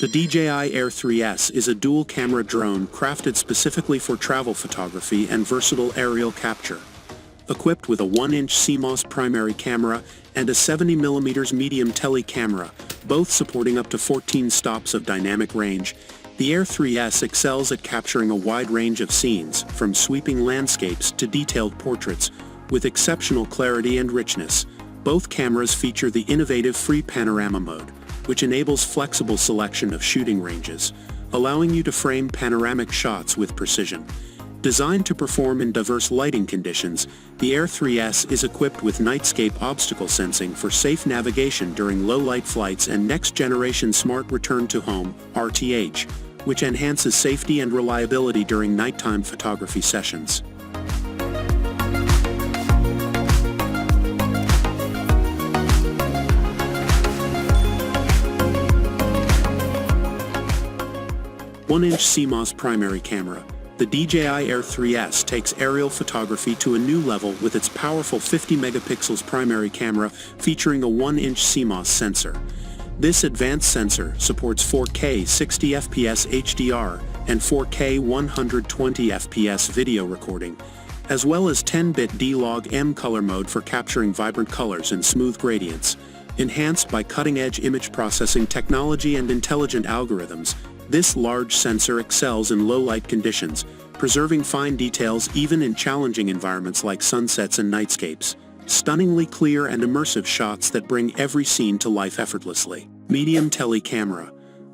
The DJI Air 3S is a dual-camera drone crafted specifically for travel photography and versatile aerial capture. Equipped with a 1-inch CMOS primary camera and a 70mm Medium Tele Camera, both supporting up to 14 stops of dynamic range, the Air 3S excels at capturing a wide range of scenes, from sweeping landscapes to detailed portraits, with exceptional clarity and richness. Both cameras feature the innovative free panorama mode, which enables flexible selection of shooting ranges, allowing you to frame panoramic shots with precision. Designed to perform in diverse lighting conditions, the Air 3S is equipped with Nightscape obstacle sensing for safe navigation during low-light flights and next-generation Smart Return-to-Home (RTH), which enhances safety and reliability during nighttime photography sessions. One-inch CMOS primary camera. The DJI Air 3S takes aerial photography to a new level with its powerful 50 megapixels primary camera featuring a 1-inch CMOS sensor. This advanced sensor supports 4K 60fps HDR and 4K 120fps video recording, as well as 10-bit D-Log-M color mode for capturing vibrant colors and smooth gradients. Enhanced by cutting-edge image processing technology and intelligent algorithms, this large sensor excels in low-light conditions, preserving fine details even in challenging environments like sunsets and nightscapes. Stunningly clear and immersive shots that bring every scene to life effortlessly. Medium Tele Camera.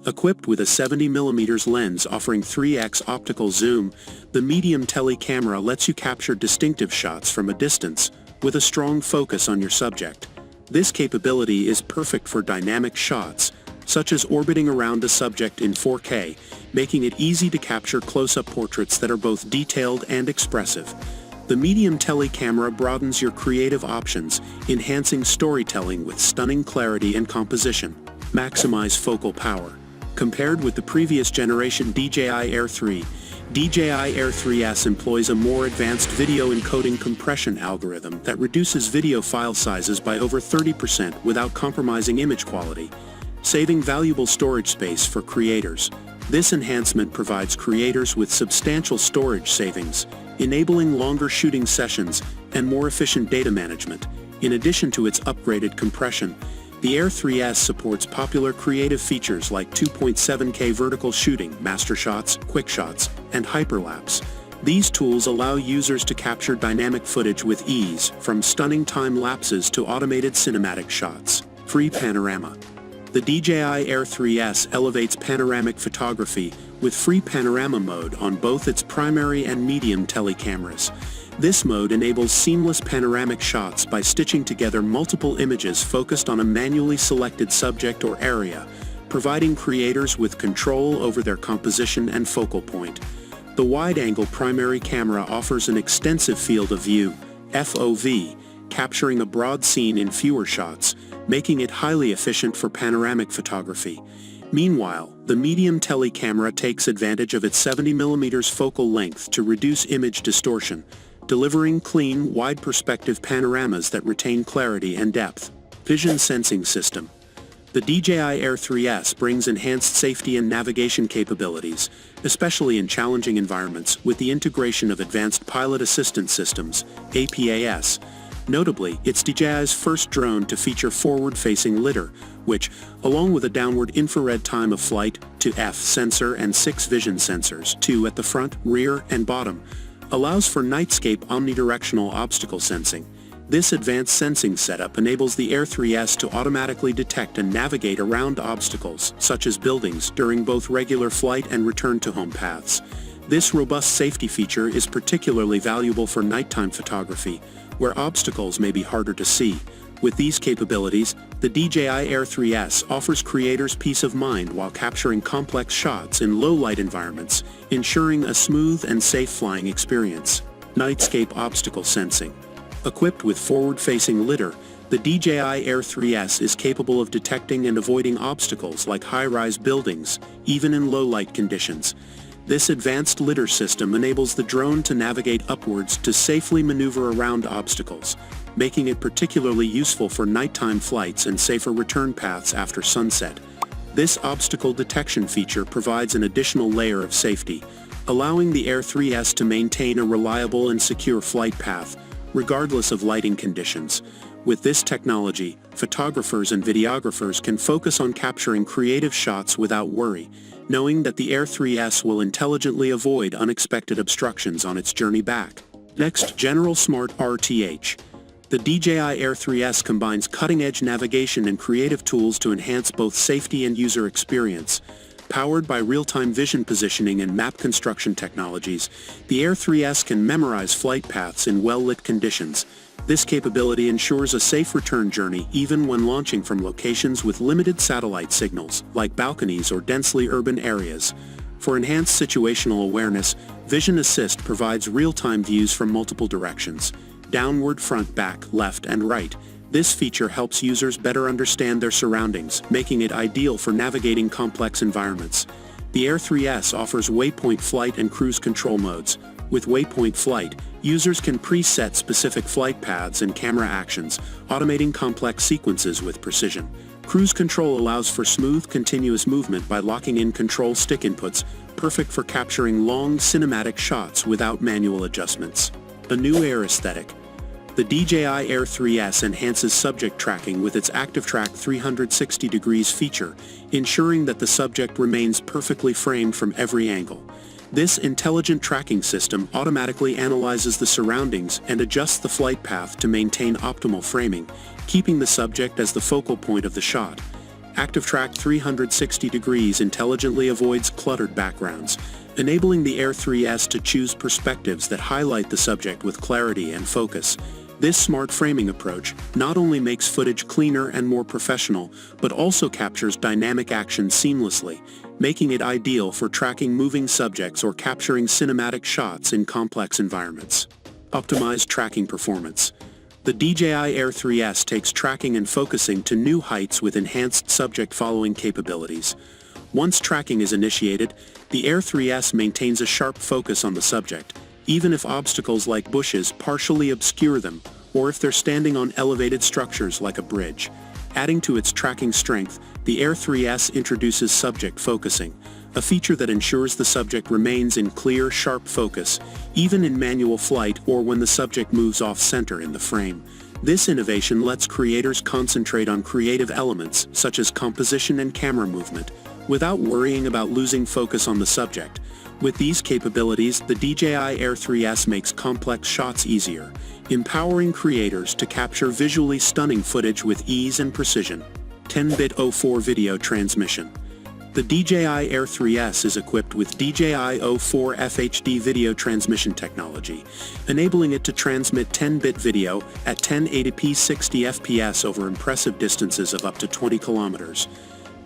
Equipped with a 70mm lens offering 3x optical zoom, the Medium Tele Camera lets you capture distinctive shots from a distance, with a strong focus on your subject. This capability is perfect for dynamic shots, such as orbiting around a subject in 4K, making it easy to capture close-up portraits that are both detailed and expressive. The Medium Tele Camera broadens your creative options, enhancing storytelling with stunning clarity and composition. Maximize focal power. Compared with the previous generation DJI Air 3, DJI Air 3S employs a more advanced video encoding compression algorithm that reduces video file sizes by over 30% without compromising image quality, saving valuable storage space for creators. This enhancement provides creators with substantial storage savings, enabling longer shooting sessions and more efficient data management. In addition to its upgraded compression, the Air 3S supports popular creative features like 2.7K vertical shooting, master shots, quick shots, and hyperlapse. These tools allow users to capture dynamic footage with ease, from stunning time lapses to automated cinematic shots. Free Panorama. The DJI Air 3S elevates panoramic photography with free panorama mode on both its primary and medium tele cameras. This mode enables seamless panoramic shots by stitching together multiple images focused on a manually selected subject or area, providing creators with control over their composition and focal point. The wide-angle primary camera offers an extensive field of view, FOV, capturing a broad scene in fewer shots, making it highly efficient for panoramic photography. Meanwhile, the Medium Tele Camera takes advantage of its 70mm focal length to reduce image distortion, delivering clean, wide-perspective panoramas that retain clarity and depth. Vision Sensing System. The DJI Air 3S brings enhanced safety and navigation capabilities, especially in challenging environments, with the integration of Advanced Pilot Assistance Systems, APAS. Notably, it's DJI's first drone to feature forward-facing lidar, which, along with a downward infrared time of flight to F sensor and 6 vision sensors, 2 at the front, rear, and bottom, allows for Nightscape omnidirectional obstacle sensing. This advanced sensing setup enables the Air 3S to automatically detect and navigate around obstacles, such as buildings, during both regular flight and return-to-home paths. This robust safety feature is particularly valuable for nighttime photography, where obstacles may be harder to see. With these capabilities, the DJI Air 3S offers creators peace of mind while capturing complex shots in low-light environments, ensuring a smooth and safe flying experience. Nightscape Obstacle Sensing. Equipped with forward-facing lidar, the DJI Air 3S is capable of detecting and avoiding obstacles like high-rise buildings, even in low-light conditions. This advanced lidar system enables the drone to navigate upwards to safely maneuver around obstacles, making it particularly useful for nighttime flights and safer return paths after sunset. This obstacle detection feature provides an additional layer of safety, allowing the Air 3S to maintain a reliable and secure flight path, regardless of lighting conditions. With this technology, photographers and videographers can focus on capturing creative shots without worry, knowing that the Air 3S will intelligently avoid unexpected obstructions on its journey back. Next, General Smart RTH. The DJI Air 3S combines cutting-edge navigation and creative tools to enhance both safety and user experience. Powered by real-time vision positioning and map construction technologies, the Air 3S can memorize flight paths in well-lit conditions. This capability ensures a safe return journey even when launching from locations with limited satellite signals, like balconies or densely urban areas. For enhanced situational awareness, Vision Assist provides real-time views from multiple directions: downward, front, back, left, and right. This feature helps users better understand their surroundings, making it ideal for navigating complex environments. The Air 3S offers waypoint flight and cruise control modes. With waypoint flight, users can preset specific flight paths and camera actions, automating complex sequences with precision. Cruise control allows for smooth, continuous movement by locking in control stick inputs, perfect for capturing long, cinematic shots without manual adjustments. A new air aesthetic. The DJI Air 3S enhances subject tracking with its ActiveTrack 360 degrees feature, ensuring that the subject remains perfectly framed from every angle. This intelligent tracking system automatically analyzes the surroundings and adjusts the flight path to maintain optimal framing, keeping the subject as the focal point of the shot. ActiveTrack 360 degrees intelligently avoids cluttered backgrounds, enabling the Air 3S to choose perspectives that highlight the subject with clarity and focus. This smart framing approach not only makes footage cleaner and more professional, but also captures dynamic action seamlessly, making it ideal for tracking moving subjects or capturing cinematic shots in complex environments. Optimized tracking performance. The DJI Air 3S takes tracking and focusing to new heights with enhanced subject following capabilities. Once tracking is initiated, the Air 3S maintains a sharp focus on the subject, even if obstacles like bushes partially obscure them, or if they're standing on elevated structures like a bridge. Adding to its tracking strength, the Air 3S introduces subject focusing, a feature that ensures the subject remains in clear, sharp focus, even in manual flight or when the subject moves off-center in the frame. This innovation lets creators concentrate on creative elements, such as composition and camera movement, without worrying about losing focus on the subject. With these capabilities, the DJI Air 3S makes complex shots easier, empowering creators to capture visually stunning footage with ease and precision. 10-bit 04 video transmission. The DJI Air 3S is equipped with DJI 04 FHD video transmission technology, enabling it to transmit 10-bit video at 1080p 60fps over impressive distances of up to 20 kilometers.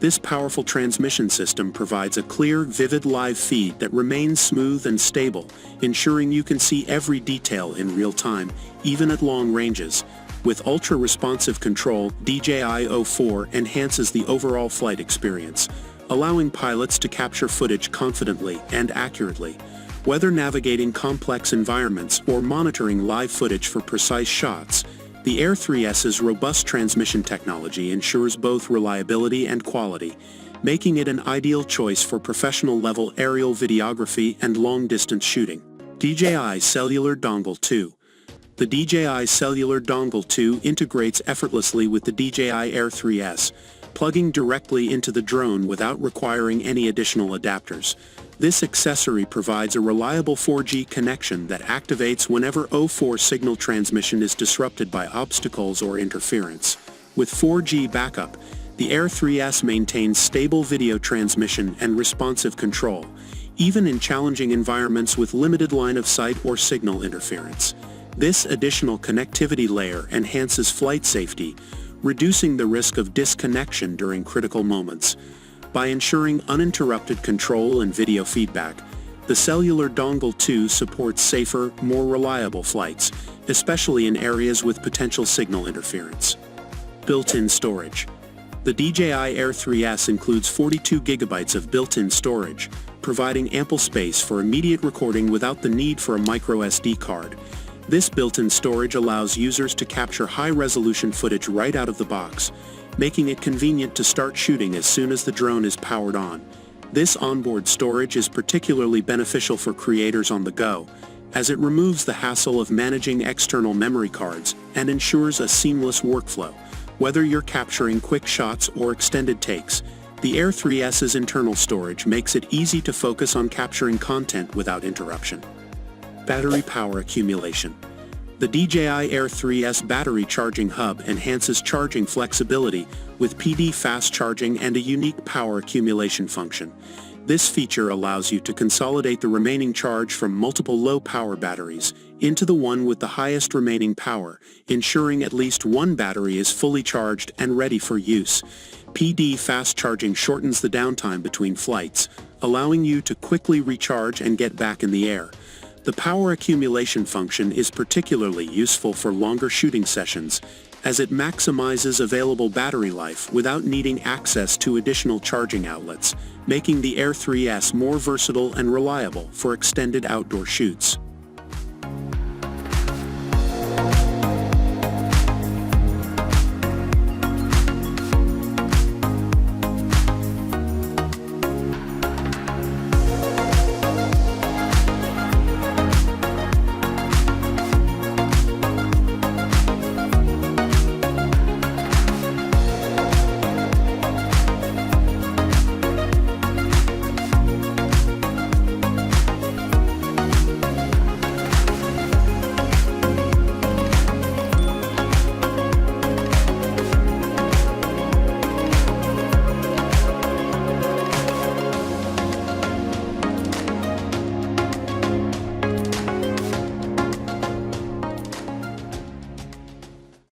This powerful transmission system provides a clear, vivid live feed that remains smooth and stable, ensuring you can see every detail in real time, even at long ranges. With ultra-responsive control, DJI 04 enhances the overall flight experience, allowing pilots to capture footage confidently and accurately. Whether navigating complex environments or monitoring live footage for precise shots, the Air 3S's robust transmission technology ensures both reliability and quality, making it an ideal choice for professional-level aerial videography and long-distance shooting. DJI Cellular Dongle 2. The DJI Cellular Dongle 2 integrates effortlessly with the DJI Air 3S, plugging directly into the drone without requiring any additional adapters. This accessory provides a reliable 4G connection that activates whenever 04 signal transmission is disrupted by obstacles or interference. With 4G backup, the Air 3S maintains stable video transmission and responsive control, even in challenging environments with limited line of sight or signal interference. This additional connectivity layer enhances flight safety, reducing the risk of disconnection during critical moments. By ensuring uninterrupted control and video feedback, the Cellular Dongle 2 supports safer, more reliable flights, especially in areas with potential signal interference. Built-in storage. The DJI Air 3S includes 42 GB of built-in storage, providing ample space for immediate recording without the need for a micro SD card. This built-in storage allows users to capture high-resolution footage right out of the box, making it convenient to start shooting as soon as the drone is powered on. This onboard storage is particularly beneficial for creators on the go, as it removes the hassle of managing external memory cards and ensures a seamless workflow. Whether you're capturing quick shots or extended takes, the Air 3S's internal storage makes it easy to focus on capturing content without interruption. Battery power accumulation. The DJI Air 3S battery charging hub enhances charging flexibility with PD fast charging and a unique power accumulation function. This feature allows you to consolidate the remaining charge from multiple low-power batteries into the one with the highest remaining power, ensuring at least one battery is fully charged and ready for use. PD fast charging shortens the downtime between flights, allowing you to quickly recharge and get back in the air. The power accumulation function is particularly useful for longer shooting sessions, as it maximizes available battery life without needing access to additional charging outlets, making the Air 3S more versatile and reliable for extended outdoor shoots.